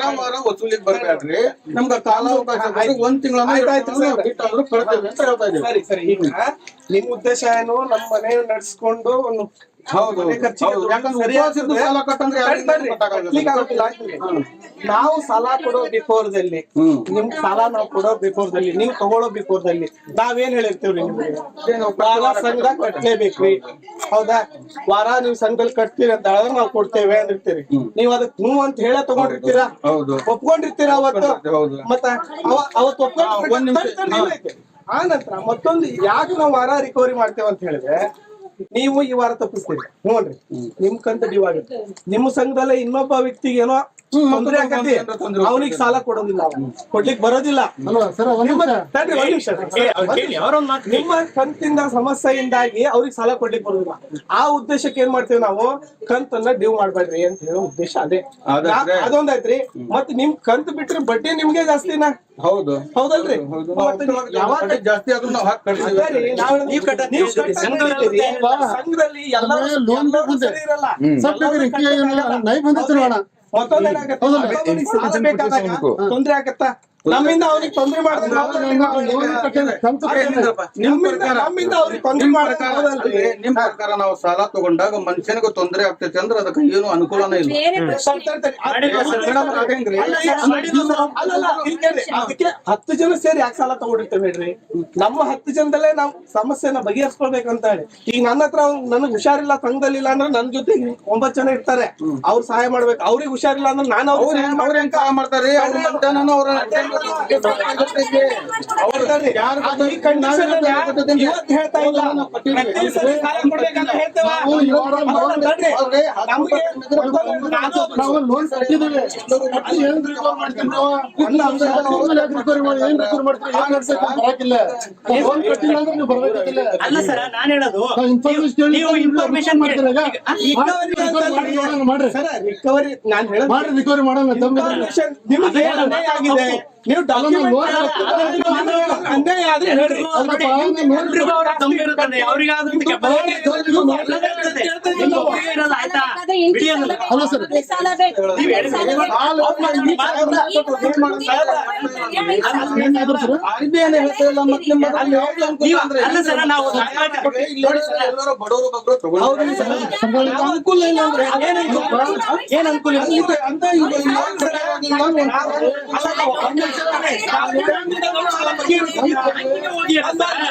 ವಸೂಲಿಗೆ ಬರ್ಬೇಡ್ರಿ. ನಮ್ಗೆ ಕಾಲಾವಕಾಶ 1 ತಿಂಗಳ ಸರಿ. ಈಗ ನಿಮ್ ಉದ್ದೇಶ ಏನು, ನಮ್ಮ ಮನೆ ನಡ್ಸ್ಕೊಂಡು ಒಂದು ಹೌದು. ನಾವು ಸಾಲ ಕೊಡೋ ಬಿಫೋರ್ದಲ್ಲಿ, ನಿಮ್ ಸಾಲ ನಾವು ಕೊಡೋ ಬಿಫೋರ್ದಲ್ಲಿ, ನೀವ್ ತಗೊಳ್ಳೋ ಬಿಫೋರ್ದಲ್ಲಿ ನಾವೇನ್ ಹೇಳಿರ್ತೀವ್ರಿ, ನಿಮ್ಗೆ ವಾರ ಸಂಘ ಕಟ್ಲೇಬೇಕ್ರಿ, ಹೌದಾ? ವಾರ ನೀವ್ ಸಂಘದಲ್ಲಿ ಕಟ್ತೀರಿ ಅಂತ ಹೇಳಿದ್ರೆ ನಾವು ಕೊಡ್ತೇವೆ ಅಂದಿರ್ತೀರಿ. ನೀವ್ ಅದಕ್ಕೆ ಹ್ಞೂ ಅಂತ ಹೇಳ ತಗೊಂಡಿರ್ತೀರಾ, ಒಪ್ಕೊಂಡಿರ್ತೀರಾ ಅವತ್ತು. ಮತ್ತ ಅವತ್ತು ಒಪ್ಕೊಂಡು ಆ ನಂತರ ಮತ್ತೊಂದು ಯಾಕೆ ನಾವು ವಾರ ರಿಕವರಿ ಮಾಡ್ತೇವೆ ಅಂತ ಹೇಳಿದ್ರೆ, ನೀವು ಈ ವಾರ ತಪ್ಪಿಸ್ತೀರಿ, ನೋಡ್ರಿ ನಿಮ್ ಕಂತ ಡ್ಯೂ ಆಗುತ್ತೆ. ನಿಮ್ಮ ಸಂಘದಲ್ಲೇ ಇನ್ನೊಬ್ಬ ವ್ಯಕ್ತಿಗೆ ಏನೋ ತೊಂದ್ರೆ ಆಗತ್ತೆ, ಅವನಿಗೆ ಸಾಲ ಕೊಡೋದಿಲ್ಲ, ಕೊಡ್ಲಿಕ್ಕೆ ಬರೋದಿಲ್ಲ. ನಿಮ್ಮ ಕಂತಿಂದ ಸಮಸ್ಯೆಯಿಂದಾಗಿ ಅವ್ರಿಗೆ ಸಾಲ ಕೊಡ್ಲಿಕ್ಕೆ ಬರೋದಿಲ್ಲ. ಆ ಉದ್ದೇಶಕ್ಕೆ ಏನ್ ಮಾಡ್ತೇವೆ ನಾವು, ಕಂತನ್ನ ಡ್ಯೂ ಮಾಡ್ಬೇಡ್ರಿ ಅಂತ ಹೇಳೋ ಉದ್ದೇಶ ಅದೇ. ಅದೊಂದಾಯ್ತ್ರಿ. ಮತ್ ನಿಮ್ ಕಂತು ಬಿಟ್ರೆ ಬಡ್ಡಿ ನಿಮ್ಗೆ ಜಾಸ್ತಿನಾ? ಹೌದು, ಹೌದಲ್ರಿ? ಜಾಸ್ತಿ ಆದ್ರೂ ನಾವು ಹಾಕಿ ಸಂಘದಲ್ಲಿ ಇರಲ್ಲ. ತೊಂದ್ರೆ ಆಗತ್ತಾ? ನಮ್ಮಿಂದ ಅವ್ರಿಗೆ ತೊಂದ್ರೆ ಮಾಡಿದ್ರೆ ನಿಮ್ ಪ್ರಕಾರ ನಾವು ಸಾಲ ತಗೊಂಡಾಗ ಮನುಷ್ಯನಿಗೂ ತೊಂದರೆ ಆಗ್ತೈತೆ ಅಂದ್ರೆ ಅದಕ್ಕೆ ಏನು ಅನುಕೂಲನೇ ಇಲ್ಲ. ಅದಕ್ಕೆ 10 ಜನ ಸೇರಿ ಯಾಕೆ ಸಾಲ ತಗೊಂಡಿರ್ತೇವೆ ಹೇಳ್ರಿ? ನಮ್ಮ 10 ಜನದಲ್ಲೇ ನಾವು ಸಮಸ್ಯೆನ ಬಗೆಹರಿಸ್ಕೊಳ್ಬೇಕಂತ ಹೇಳಿ. ಈಗ ನನ್ನ ಹತ್ರ ನನಗ್ ಹುಷಾರಿಲ್ಲ, ಸಂಘದಲ್ಲಿ ಇಲ್ಲ ಅಂದ್ರೆ ನನ್ ಜೊತೆ 9 ಜನ ಇರ್ತಾರೆ, ಅವ್ರು ಸಹಾಯ ಮಾಡ್ಬೇಕು. ಅವ್ರಿಗೆ ಹುಷಾರಿಲ್ಲ ಅಂದ್ರೆ ನಾನು ಅವ್ರ ಹೆಂಗ್ ಸಹಾಯ ಮಾಡ್ತಾರೆ? ಹೇಳ್ತಾ ಇಲ್ಲ, ಅಲ್ಲ ಸರ್, ನಾನ್ ಹೇಳೋದು ನೀವು ಇನ್ಫಾರ್ಮೇಶನ್ ರಿಕವರಿ ನಾನು ಹೇಳೋದು ರಿಕವರಿ ಮಾಡೋಣ. ನಿಮ್ಗೆ ಆಗಿದೆ, ನೀವು ಅನ್ಯಾಯ ಆದ್ರೆ ಹೇಳ್ರಿ. ಅನುಕೂಲ ಇಲ್ಲ ಅಂದ್ರೆ ಏನ್ ಅನುಕೂಲ ಅಂತ ಬ್ಯಾಂಕಿಗೆ ಹೋಗಿ ಅಲ್ಲ ಸರ್.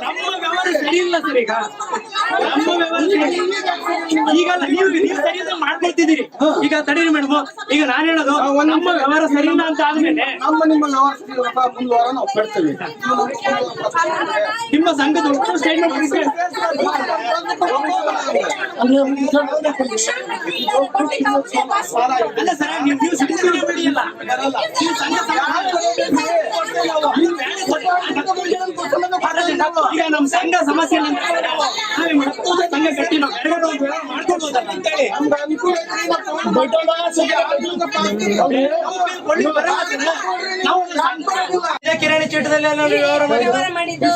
ನಮ್ಮ ವ್ಯವಹಾರ ಸರಿ ಇಲ್ಲ ಸರ್. ಈಗ ನಮ್ಮ ವ್ಯವಹಾರ ಈಗ ನೀವು ಸರಿ ಇಲ್ಲ ಮಾಡ್ಕೊಳ್ತಿದ್ದೀರಿ. ಈಗ ತಡೀರಿ ಮೇಡಮ್, ಈಗ ನಾನು ಹೇಳೋದು ನಮ್ಮ ವ್ಯವಹಾರ ಸರಿ ಇಲ್ಲ ಅಂತ ಆದ್ಮೇಲೆ ನಿಮ್ಮ ಮುಂದುವರ ನಾವು ಕಟ್ತೇವೆ. ನಿಮ್ಮ ಸಂಘದ ಸ್ಟೇಟ್ಮೆಂಟ್ ಅಲ್ಲ ಸರ್, ನೀವು ಸದಸ್ಯರೇ ಬಿಡಿಯಲ್ಲ. ನೀವು ಸಂಘ ಈಗ ನಮ್ಮ ಸಂಘ ಸಮಸ್ಯೆ ಇಲ್ಲ ಸಂಘ ಕಟ್ಟಿ ನಾವು ಮಾಡ್ಕೊಡ್ಬೋದಲ್ಲ ಅಂತೇಳಿ ಕಿರಾಣಿ ಚೀಟದಲ್ಲಿ ವ್ಯವಹಾರ ಮಾಡಿದ್ದು.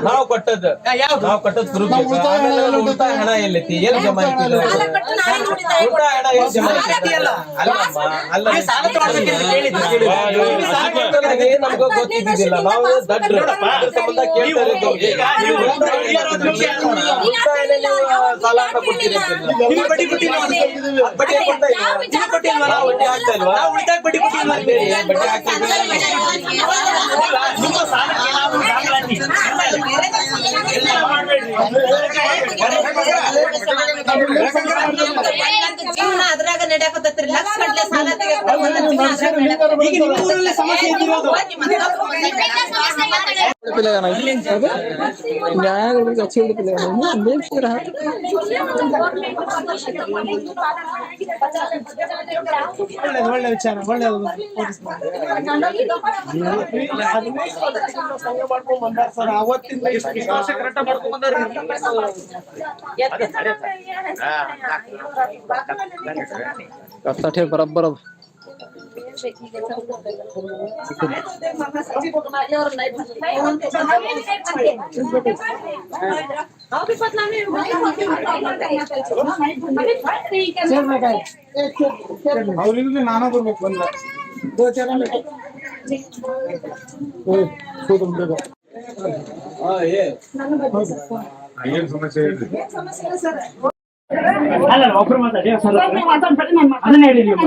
ನಾವು ಕೊಟ್ಟದ್ದು ಉಳಿತಾಯ ಹಣ ಎಲ್ಲೈತಿ, ಏನ್ ಜಮಾ ಐತಿ? ಉಳಿತಾಯ ಹಣ ಏನ್ ಜಮಾ ಐತಿ? ನಮ್ಗ ಗೊತ್ತಿದ್ದಿಲ್ಲ, ನಾವು ದಡ್ರು ಸಂಬಂಧ ಕೇಳ್ತಾ ಇದ್ದೀವಿ. ಸಾಲ ಕೊಡ್ತೀರಿ ಬಡ್ಡಿ ಕೊಡ್ತಾ ಇಲ್ಲ, ಬಡ್ಡಿ ಆಗ್ತಾ ಇಲ್ವಾ? ಉಳಿತಾಯ ಬಡ್ಡಿ ಕೊಟ್ಟಿಲ್ವಾ? ಬಡ್ಡಿ ಆಗ್ತಾ ಜೀವನ ಅದ್ರಾಗ ನಡೆಯಕತ್ತೈತ್ರಿ. ಲಕ್ಷ ಗಟ್ಲೆ ಸಾಲ ಈಗ ನಿಮ್ಮ ಊರಲ್ಲಿ ಸಮಸ್ಯೆ ಇದ್ದಿರೋದು ಒಳ್ಳೆ ವಿಚಾರ, ಒಳ್ಳೆಯದು. ಮಾಡ್ಕೊಂಡ್ ಬಂದಾರ ಸರ್. ಅವತ್ತಿಂದ ಕರೆಕ್ಟ್ ಮಾಡ್ಕೊಂಡ್ ಬಂದಾರ. ಬರಬ್ಬರ ಅವ್ರಿಗೆ ನಾನಾ ಬರ್ಬೇಕು ಬಂದ ಏನ್ ಸಮಸ್ಯೆ ಹೇಳ್ರಿ? ಅಲ್ಲ ಒಬ್ರು ಮಾತಾಡಿ ಅದನ್ನ ಹೇಳಿ ನೀವು.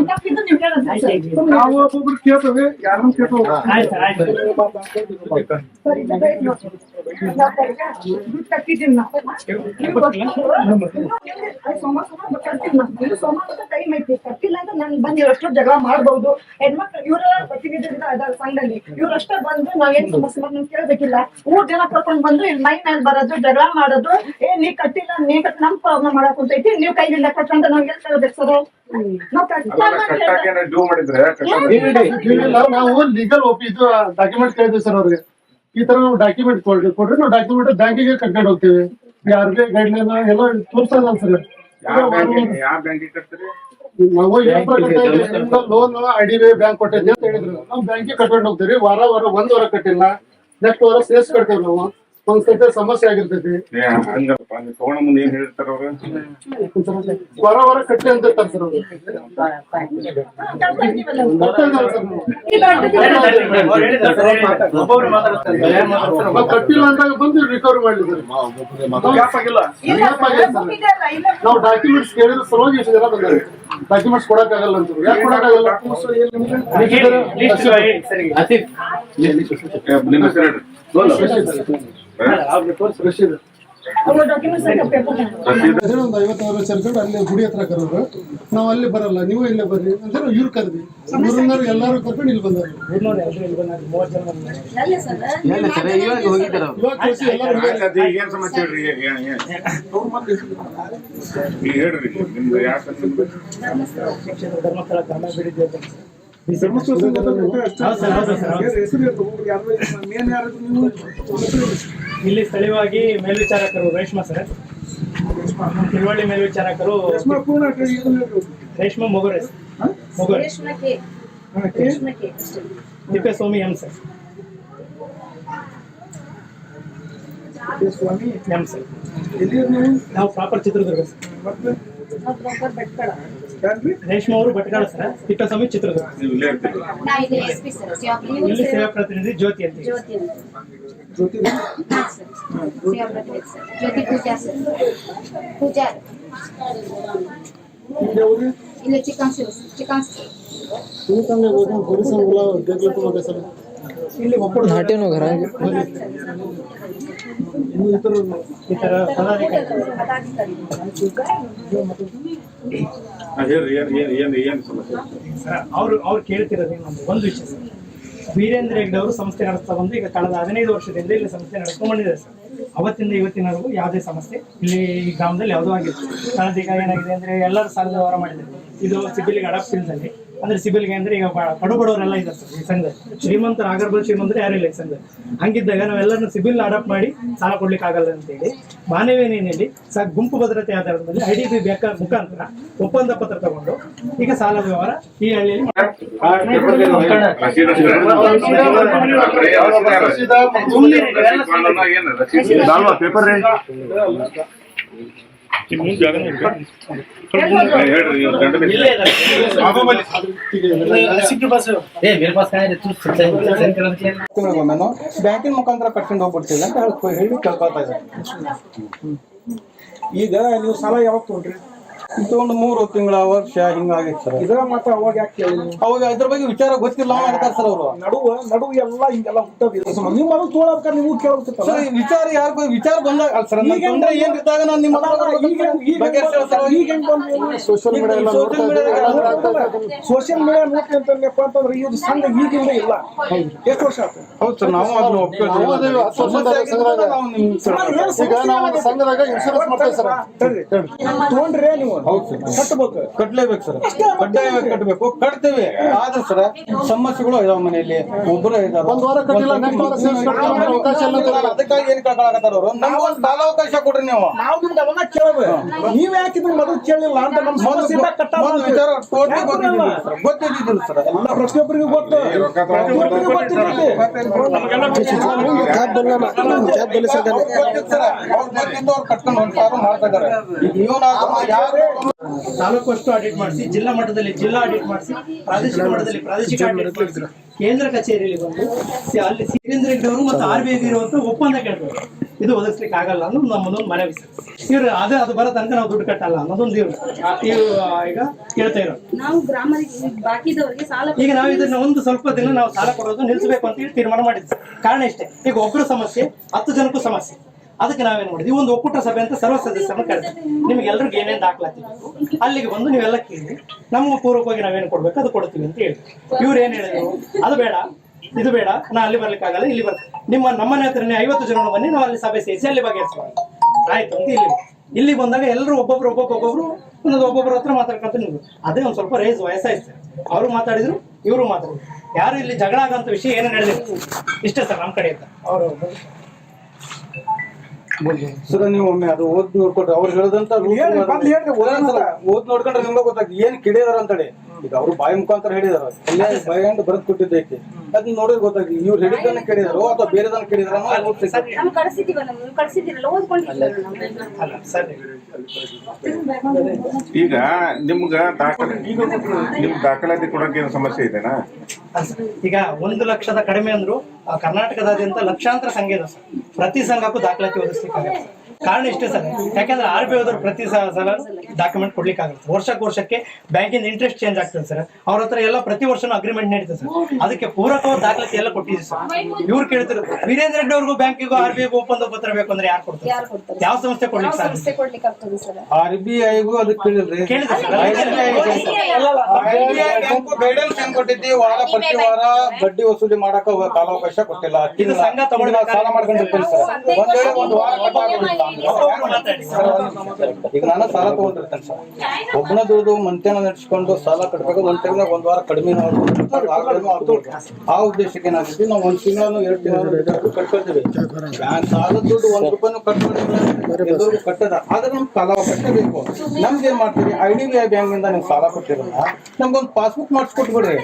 ನಾವು ಒಬ್ಬೊಬ್ರು ಕೇಳ್ತೇವೆ, ಯಾರನ್ನ ಕೇಳ್ತೇವೆ. ಆಯ್ತು ಆಯ್ತು. ಕಟ್ಟಿಲ್ಲ ಅಂತ ನನ್ ಬಂದು ಇವರಷ್ಟು ಜಗಳ ಮಾಡ್ಬಹುದು. ಹೆಣ್ಮಕ್ಳು ಇವರ ಪ್ರತಿನಿಧಿಯಿಂದ ಇದಾರೆ ಸಂಘದಲ್ಲಿ. ಇವರಷ್ಟೇ ಬಂದು ನಾವೇನ್ ಸಮಸ್ಯೆ ಕೇಳ್ಬೇಕಿಲ್ಲ. 3 ಜನ ಕರ್ಕೊಂಡ್ ಬಂದು ಇಲ್ಲಿ ಮೈ ಮೇಲೆ ಬರೋದು, ಜಗಳ ಮಾಡೋದು. ನೀ ಕಟ್ಟಿಲ್ಲ, ನೀ ಕಟ್ಟಿ ನಮ್ ಪ್ರಾಬ್ಲಮ್ ಮಾಡಕ್ ಕುಂತೈತಿ, ನೀವ್ ಕೈಲಿಂದ ಕಟ್ಟಂತ ನಾವ್ ಎಲ್ಲಿ ಕೇಳ್ಬೇಕು ಸರ್? ನಾವ್ ಕಟ್ಟಾಕ ಡ್ಯೂ ಮಾಡಿದ್ರೆ ನಾವು ಲೀಗಲ್ ಇದು ಡಾಕ್ಯುಮೆಂಟ್ ಕೇಳಿದ್ವಿ ಸರ್ ಅವ್ರಿಗೆ. ಈ ತರ ನಾವು ಡಾಕ್ಯುಮೆಂಟ್ ಕೊಡ್ರಿ, ನಾವು ಡಾಕ್ಯುಮೆಂಟ್ ಬ್ಯಾಂಕಿಗೆ ಕಟ್ಕೊಂಡು ಹೋಗ್ತೀವಿ. ಯಾರಿಗೆ ಗೈಡ್ಲೈನ್ ಎಲ್ಲ ತೋರ್ಸಲ್ಲ ಸರ್. ಯಾವ ಬ್ಯಾಂಕಿಗೆ ಕಟ್ತೀರಿ? ನಾವು ಲೋನ್ IDB ಬ್ಯಾಂಕ್ ಕೊಟ್ಟಿದ್ವಿ ಅಂತ ಹೇಳಿದ್ರು. ನಾವು ಬ್ಯಾಂಕಿಗೆ ಕಟ್ಕೊಂಡು ಹೋಗ್ತೀವಿ. ವಾರ 1 ವಾರ ಕಟ್ಟಿಲ್ಲ, ನೆಕ್ಸ್ಟ್ ವಾರ ಸೇರ್ಸ್ ಕಟ್ತೇವೆ. ನಾವು ಒಂದ್ಸತಿ ಸಮಸ್ಯೆ ಆಗಿರ್ತೈತಿ. ಹಂಗಪ್ಪ, ತಗೊಂಡ ಮುಂದೆ ಏನ್ ಹೇಳ್ತಾರ ಅವ್ರು? ವಾರ ಕಟ್ಟಿ ಅಂತ ಇರ್ತಾರೆ ಸರ್ ಅವ್ರು. ಕಟ್ಟಿಲ್ಲ ಅಂದಾಗ ಬಂದು ರಿಕವರಿ ಮಾಡ್ಲಿದ್ದಾರೆ. ನಾವು ಡಾಕ್ಯುಮೆಂಟ್ಸ್ ಕೇಳಿದ್ರೆ ಸಲುವಾಗಿ ಎಷ್ಟು ಜನ ಬಂದಾರೆ. ಡಾಕ್ಯುಮೆಂಟ್ಸ್ ಕೊಡಕ್ಕಾಗಲ್ಲ ಅಂತ. ಯಾಕೆ ಕೊಡಕ್ಕಾಗಲ್ಲ? ನಿಮ್ಮ ಹೆಸರು ಹೇಳ್ರಿ. ಒಂದು 50 ಸೇರ್ಕೊಂಡು ಅಲ್ಲಿ ಗುಡಿ ಹತ್ರ ಕರೋರು. ನಾವು ಅಲ್ಲಿ ಬರಲ್ಲ, ನೀವು ಇಲ್ಲೇ ಬರ್ರಿ ಅಂತ ಇವ್ರು ಕರ್ದಿ. ಇವ್ರನ್ನ ಎಲ್ಲಾರು ಕರ್ಕೊಂಡು ಇಲ್ಲಿ ಬಂದಾರೆ. ಏನ್ ಸಮಸ್ಯೆ ಹೇಳ್ರಿ? ಈಗ ಹೇಳ್ರಿ, ನಿಮ್ದು ಯಾಕೆ ಧರ್ಮಸ್ಥಳ ಗ್ರಾಮ ಬಿಡಿದ್ವಿ. ಇಲ್ಲಿ ಸ್ಥಳೀಯವಾಗಿ ಮೇಲ್ವಿಚಾರಕರು ರೇಷ್ಮಾ ಸರ್, ತಿರುವಳ್ಳಿ ಮೇಲ್ವಿಚಾರಕರು Reshma Mogare Tippeswamy M sir. M sir. ನಾವು ಪ್ರಾಪರ್ ಚಿತ್ರದುರ್ಗ ಸರ್. ರೇಷ್ಮಾ ಅವರು ಭಟ್ಕಳ ಸರ್, ತಿಪ್ಪೇಸ್ವಾಮಿ ಚಿತ್ರದುರ್ಗ. ಇಲ್ಲಿ ಸೇವಾ ಪ್ರತಿನಿಧಿ ಜ್ಯೋತಿ ಅಂತ. ಜ್ಯೋತಿ ಪೂಜಾ ಇಲ್ಲಿ ಚಿಕನ್ ಇಲ್ಲಿ ಒಬ್ಬರು ಈ ತರ ಹೇಳ್ರಿ ಏನ್ ಸಮಸ್ಯೆ? ಅವ್ರು ಕೇಳ್ತಿರೋದು ಒಂದು ವಿಷಯ ಸರ್. ವೀರೇಂದ್ರ ಹೆಗ್ಡೆ ಅವರು ಸಂಸ್ಥೆ ನಡೆಸ್ತಾ ಬಂದು ಈಗ ಕಳೆದ 15 ವರ್ಷದಿಂದ ಇಲ್ಲಿ ಸಂಸ್ಥೆ ನಡೆಸ್ಕೊಂಡು ಬಂದಿದ್ದಾರೆ ಸರ್. ಅವತ್ತಿಂದ ಇವತ್ತಿನವರೆಗೂ ಯಾವುದೇ ಸಮಸ್ಯೆ ಇಲ್ಲಿ ಈ ಗ್ರಾಮದಲ್ಲಿ ಯಾವುದೂ ಆಗಿಲ್ಲ. ಕಳೆದ ಈಗ ಏನಾಗಿದೆ ಅಂದ್ರೆ ಎಲ್ಲರೂ ಸಾಲ ವ್ಯವಹಾರ ಮಾಡಿದ್ದಾರೆ. ಇದು ಸಿಬಿಲ್ಗೆ ಅಡಾಪ್ಟ್ ಇಲ್ದಲ್ಲಿ ಅಂದ್ರೆ ಸಿಬಿಲ್ಗೆ ಅಂದ್ರೆ ಈಗ ಕಡುಬಡವರೆಲ್ಲ ಇದ್ದಾರೆ ಸರ್ ಈ ಸಂಘದಲ್ಲಿ. ಶ್ರೀಮಂತರು ಆಗರ್ಭ ಶ್ರೀಮಂತರು ಯಾರಿಲ್ಲ ಈ ಸಂಘದಲ್ಲಿ. ಹಂಗಿದ್ದಾಗ ನಾವೆಲ್ಲರನ್ನು ಸಿಬಿಲ್ ಅಡಾಪ್ಟ್ ಮಾಡಿ ಸಾಲ ಕೊಡ್ಲಿಕ್ಕೆ ಆಗಲ್ಲ ಅಂತೇಳಿ ಮಾನವೀಯನಲ್ಲಿ ಗುಂಪು ಭದ್ರತೆ ಆಧಾರದ ಮೇಲೆ IDB ಬ್ಯಾಂಕ್ ಮುಖಾಂತರ ಒಪ್ಪಂದ ಪತ್ರ ತಗೊಂಡು ಈಗ ಸಾಲ ವ್ಯವಹಾರ ಈ ಹಳ್ಳಿಯಲ್ಲಿ ಪೇಪರ್ ಹೇಳ್ರಿ ಬ್ಯಾಂಕಿನ ಮುಖಾಂತರ ಕಟ್ಕೊಂಡು ಹೋಗ್ಬಿಡ್ತೀವಿ ಅಂತ ಹೇಳಿ ಕೇಳ್ಕೊಳ್ತಾ ಇದ್ದಾರೆ. ಈಗ ನೀವು ಸಾಲ ಯಾವಾಗ ತಗೊಂಡ್ರಿ? ಇದೊಂದು 3 ತಿಂಗಳ ವರ್ಷ ಹಿಂಗಾಗಿತ್ತು ಸರ್. ಇದರ ಮಾತ್ರ ಅವಾಗ ಯಾಕೆ ಕೇಳಿ? ಅವಾಗ ಇದ್ರ ಬಗ್ಗೆ ವಿಚಾರ ಗೊತ್ತಿಲ್ಲ ಮಾಡ್ತಾರೆ ಸರ್ ಅವರು. ನಡುವು ಎಲ್ಲ ಹಿಂಗೆಲ್ಲ ಹುಟ್ಟೋದಿಲ್ಲ. ನೀವು ಅದು ತೋಳಬೇಕಾದ್ರೆ ನೀವು ಕೇಳೋಗ್ತಿತ್ತಲ್ಲ. ಸರ್ ವಿಚಾರ ಯಾರು ವಿಚಾರ ಬಂದಾಗ ಸರ್ ತೊಂದ್ರೆ ಏನ್ ಇದ್ದಾಗ ನಾನು ನಿಮ್ಮ ಸೋಷಿಯಲ್ ಮೀಡಿಯಾ ನೋಡ್ತೀನಿ ಅಂತಂದ್ರಪ್ಪ ಅಂತಂದ್ರೆ ಇದು ಸಂಘ ಈಗಿಂದ ಇಲ್ಲ. ಎಷ್ಟು ವರ್ಷ ಆಯ್ತು? ಹೌದು ಸರ್, ನಾವು ಅದನ್ನ ಸಂಘದಾಗ ಇನ್ಶೂರೆನ್ಸ್ ಮಾಡ್ತೇವೆ ಸರ್. ತಗೊಂಡ್ರೆ ನೀವು ಕಟ್ಟಬೇಕು, ಕಟ್ಲೇಬೇಕು ಸರ್, ಕಡ್ಡಾಯವಾಗಿ ಕಟ್ಟಬೇಕು, ಕಟ್ತೇವೆ. ಆದ್ರೆ ಸರ್ ಸಮಸ್ಯೆಗಳು ಇದಾವ ಮನೆಯಲ್ಲಿ. ಒಬ್ಬರೇ ಇದಾರೆ, ಒಂದ್ ವಾರ ಕಟ್ಟಿಲ್ಲ, next ವಾರ ಅವಕಾಶ ಎಲ್ಲ ಅದಕ್ಕಾಗಿ ಏನ್ ಕಳ್ಕೊಳಕತ್ತಾರ ಅವರು. ನಮ್ಗೊಂದು ಕಾಲಾವಕಾಶ ಕೊಡ್ರಿ ನೀವು. ನಾವು ನಿಮ್ಗೆ ಅವನ್ನ ಕೇಳಬೇಕು. ನೀವ್ ಯಾಕೆ ಇದನ್ನ ಮೊದಲು ಕೇಳಿಲ್ಲ ಅಂತ ನಮ್ಮ ಸಮಸ್ಯೆ ವಿಚಾರ ಗೊತ್ತಿದ್ದಿಲ್ಲ ಸರ್. ಎಲ್ಲ ಪ್ರತಿಯೊಬ್ಬರಿಗೂ ಗೊತ್ತು. ಕಟ್ಕೊಂಡು ಹೊಂಟಾರು ಮಾಡ್ತಾ ಇದಾರೆ. ತಾಲೂಕು ಅಷ್ಟು ಆಡಿಟ್ ಮಾಡಿಸಿ, ಜಿಲ್ಲಾ ಮಟ್ಟದಲ್ಲಿ ಜಿಲ್ಲಾ ಆಡಿಟ್ ಮಾಡಿಸಿ, ಪ್ರಾದೇಶಿಕ ಮಟ್ಟದಲ್ಲಿ ಪ್ರಾದೇಶಿಕ ಆಡಿಟ್ ಮಾಡಿಸಿ, ಕೇಂದ್ರ ಕಚೇರಿಯಲ್ಲಿ ಬಂದು ಅಲ್ಲಿ ವೀರೇಂದ್ರ ಹೆಗ್ಡೆ ಅವರು ಮತ್ತು RBI ಇರುವಂತ ಒಪ್ಪಂದ ಕೇಳ್ತಾರೆ. ಇದು ಒದಗಿಸ್ಲಿಕ್ಕೆ ಆಗಲ್ಲ ಅನ್ನೋದು ನಮ್ಮದೊಂದು ಮನವಿ ಸರ್. ಇವ್ರು ಅದು ಬರೋ ತನಕ ನಾವು ದುಡ್ಡು ಕಟ್ಟಲ್ಲ ಅನ್ನೋದೊಂದು ಇವ್ರು ಈಗ ಕೇಳ್ತಾ ಇರೋದು. ನಾವು ಗ್ರಾಮದಲ್ಲಿ ಬಾಕಿದವರಿಗೆ ಸಾಲ ಈಗ ನಾವು ಇದನ್ನ ಒಂದು ಸ್ವಲ್ಪ ದಿನ ನಾವು ಸಾಲ ಕೊಡೋದು ನಿಲ್ಲಿಸಬೇಕು ಅಂತ ಹೇಳಿ ತೀರ್ಮಾನ ಮಾಡಿದ್ವಿ. ಕಾರಣ ಇಷ್ಟೇ, ಈಗ ಒಬ್ಬರು ಸಮಸ್ಯೆ 10 ಜನಕ್ಕೂ ಸಮಸ್ಯೆ. ಅದಕ್ಕೆ ನಾವೇನ್ ಮಾಡಿದ್ವಿ, ಒಂದು ಒಕ್ಕೂಟ ಸಭೆ ಅಂತ ಸರ್ವ ಸದಸ್ಯರನ್ನು ಕರೆದ್ವಿ. ನಿಮ್ಗೆ ಎಲ್ರಿಗೂ ಏನೇನು ದಾಖಲಾತಿ ಅಲ್ಲಿಗೆ ಬಂದು ನೀವೆಲ್ಲ ಕೇಳಿ ನಮ್ಗೆ ಪೂರ್ವಕವಾಗಿ ನಾವೇನು ಕೊಡ್ಬೇಕು ಅದು ಕೊಡ್ತೀವಿ ಅಂತ ಹೇಳಿ. ಇವ್ರು ಏನ್ ಹೇಳಿದ್ರು, ಅದು ಬೇಡ ಇದು ಬೇಡ, ನಾ ಅಲ್ಲಿ ಬರ್ಲಿಕ್ಕೆ ಆಗಲ್ಲ, ಇಲ್ಲಿ ಬರ್ತೀನಿ, ನಮ್ಮನೆ ಹತ್ರನೇ 50 ಜನ ಬನ್ನಿ, ನಾವು ಅಲ್ಲಿ ಸಭೆ ಸೇರಿಸಿ ಅಲ್ಲಿ ಬಗೆಹರಿಸೋಣ ಆಯ್ತು ಅಂತ ಇಲ್ಲಿ ಬಂದಾಗ ಎಲ್ಲರೂ ಒಬ್ಬೊಬ್ರು ಒಬ್ಬೊಬ್ಬರ ಹತ್ರ ಮಾತಾಡ್ಕೊಂತ ನೀವು ಅದೇ ಒಂದ್ ಸ್ವಲ್ಪ ರೇಸ್ ವಯಸ್ಸಾಯ್ತು. ಅವರು ಮಾತಾಡಿದ್ರು, ಇವರು ಮಾತಾಡಿದ್ರು, ಯಾರು ಇಲ್ಲಿ ಜಗಳ ಆಗಂತ ವಿಷಯ ಏನೋ ನಡೆದಿತ್ತು. ಇಷ್ಟೇ ಸರ್ ನಮ್ಮ ಕಡೆ ಅಂತ ಅವರು ಸರ್. ನೀವು ಒಮ್ಮೆ ಅದು ಓದ್ ನೋಡ್ಕೊಟ್ರೆ ಅವ್ರು ಹೇಳದಂತ ಓದ್ ನೋಡ್ಕೊಂಡ್ರೆ ನಿಮ್ಗೆ ಗೊತ್ತಾಗ್ತದೆ ಏನ್ ಕಿಡಿದಾರ ಅಂತೇಳಿ. ಈಗ ಅವ್ರು ಬಾಯಿ ಮುಖಾಂತರ ಹೇಳಿದಾರ, ಅಲ್ಲೇ ಬಾಯಿಂದ ಬರದ್ ಕೊಟ್ಟಿದ್ದೈತಿ, ಅದನ್ನ ನೋಡಿದ್ರೆ ಗೊತ್ತಾಗ್ತದೆ ಇವ್ರು ಹೇಳಿದ್ದನ್ನ ಕೇಳಿದಾರೋ ಅಥವಾ ಬೇರೆದನ್ನ ಕೇಳಿದಾರ. ಈಗ ನಿಮ್ಗ ದಾಖಲಾತಿ ಕೊಡಕ್ಕೆ ಏನು ಸಮಸ್ಯೆ ಇದೆನಾ? ಈಗ 1 ಲಕ್ಷದ ಕಡಿಮೆ ಅಂದ್ರು ಕರ್ನಾಟಕದಾದ್ಯಂತ ಲಕ್ಷಾಂತರ ಸಂಘ ಇದೆ ಸರ್. ಪ್ರತಿ ಸಂಘಕ್ಕೂ ದಾಖಲಾತಿ ಒದಗಿಸ್ಲಿಕ್ಕೆ ಆಗಲ್ಲ. ಕಾರಣ ಇಷ್ಟೇ ಸರ್, ಯಾಕಂದ್ರೆ RBI ಅವರು ಪ್ರತಿ ಸಲ ಡಾಕ್ಯುಮೆಂಟ್ ಕೊಡ್ಲಿಕ್ಕೆ ಆಗುತ್ತೆ. ವರ್ಷಕ್ಕೆ ಬ್ಯಾಂಕಿಂದ ಇಂಟ್ರೆಸ್ಟ್ ಚೇಂಜ್ ಆಗ್ತದೆ ಸರ್. ಅವ್ರ ಹತ್ರ ಎಲ್ಲ ಪ್ರತಿ ವರ್ಷನೂ ಅಗ್ರಿಮೆಂಟ್ ನಡೀತದೆ ಸರ್. ಅದಕ್ಕೆ ಪೂರಕವಾದ ದಾಖಲಾತಿ ಎಲ್ಲ ಕೊಟ್ಟಿದ್ದೀವಿ ಸರ್. ಇವ್ರು ಕೇಳ್ತಿರೋದು ವೀರೇಂದ್ರ ಹೆಗ್ಡೆ ಅವ್ರಿಗೂ ಬ್ಯಾಂಕಿಗೂ RBIಗೂ ಒಪ್ಪಂದ ಪತ್ರ ಬೇಕು ಅಂದ್ರೆ ಯಾರು ಕೊಡ್ತಾರೆ? ಯಾವ ಸಂಸ್ಥೆ ಕೊಡ್ಲಿಕ್ಕೆ ಸಾಧ್ಯ? RBIಗೂ ಅದಕ್ಕೆ ಗೈಡೆನ್ಸ್ ಏನ್ ಕೊಟ್ಟಿದ್ದಿ, ವಾರ ಪ್ರತಿ ವಾರ ಬಡ್ಡಿ ವಸೂಲಿ ಮಾಡಕ ಕಾಲಾವಕಾಶ ಕೊಟ್ಟಿಲ್ಲ. ಸಂಘ ತಗೊಂಡು ಸಾಲ ಮಾಡ್ಕೊಂಡಿರ್ತೀನಿ ಸರ್. ಒಂದು ವಾರ ಈಗ ನಾನು ಸಾಲ ತಗೊಂಡಿರ್ತೇನೆ ಸರ್. ಒಬ್ಬನ ದುಡ್ದು ಮಂತ್ಯಾನ ನಡೆಸ್ಕೊಂಡು ಸಾಲ ಕಟ್ಟಬೇಕು. ಒಂದ್ ತಿಂಗಳ 1 ವಾರ ಕಡಿಮೆ ಆ ಉದ್ದೇಶಕ್ಕೆ ಏನಾಗ್ತೀವಿ, ನಾವು 1 ತಿಂಗಳು 2 ತಿಂಗಳು ಕಟ್ಕೊಳ್ತೀವಿ. ಬ್ಯಾಂಕ್ ಸಾಲದ ದುಡ್ಡು 1 ರೂಪಾಯಿನೂ ಕಟ್ಕೊಂಡಿಲ್ಲ, ಕಟ್ಟದ. ಆದ್ರೆ ನಮ್ಗೆ ಕಾಲಾವಕಾಶ ಬೇಕು. ನಮ್ಗೆ ಏನ್ ಮಾಡ್ತೀವಿ, IDBI ಬ್ಯಾಂಕ್ ಇಂದ ನೀವು ಸಾಲ ಕೊಟ್ಟಿರಲ್ಲ, ನಮ್ಗೊಂದು ಪಾಸ್ಬುಕ್ ಮಾಡಿಸ್ಕೊಟ್ಬಿಡ್ರಿ.